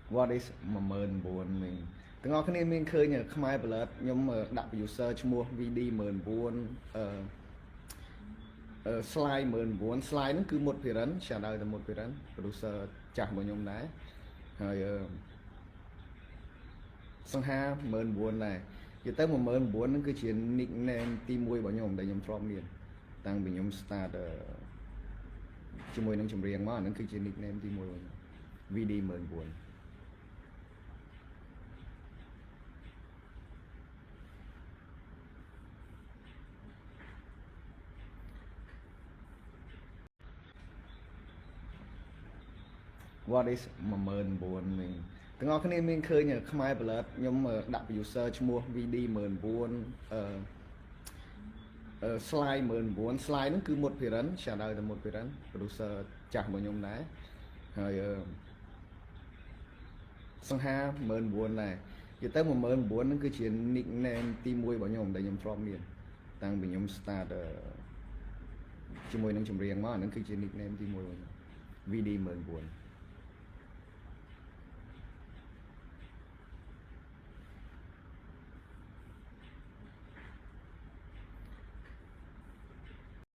What is 19000mìnhទាំងអស់គ្នាមានឃើញខ្មែរផលិតខ្ញុំដាក់ user ឈ្មោះ VD 19000 slide 19000 slide ហ្នឹងគឺមុតភិរិន shout out ទៅមុតភិរិន producer ចាស់របស់ខ្ញុំដែរហើយសង្ហា19000ដែរនិយាយទៅ19000ហ្នឹងគឺជា nickname ទី1របស់ខ្ញុំដែលខ្ញុំធ្លាប់មានតាំងពីខ្ញុំ start ជាមួយនឹងចម្រៀងមកហ្នឹងគឺជា nickname ទី1របស់ខ្ញុំ VD 19000What is 19000mìnhទាំងអស់គ្នាមានឃើញខ្មែរផលិតខ្ញុំដាក់ user ឈ្មោះ VD 19000 slide 19000 slide ហ្នឹងគឺមុតភិរិន shout out ទៅមុតភិរិន producer ចាស់របស់ខ្ញុំដែរហើយសង្ហា19000ដែរនិយាយទៅ19000ហ្នឹងគឺជា nickname ទី1របស់ខ្ញុំដែលខ្ញុំធ្លាប់មានតាំងពីខ្ញុំ start ជាមួយនឹងចម្រៀងមកហ្នឹងគឺជា nickname ទី1របស់ខ្ញុំ VD 19000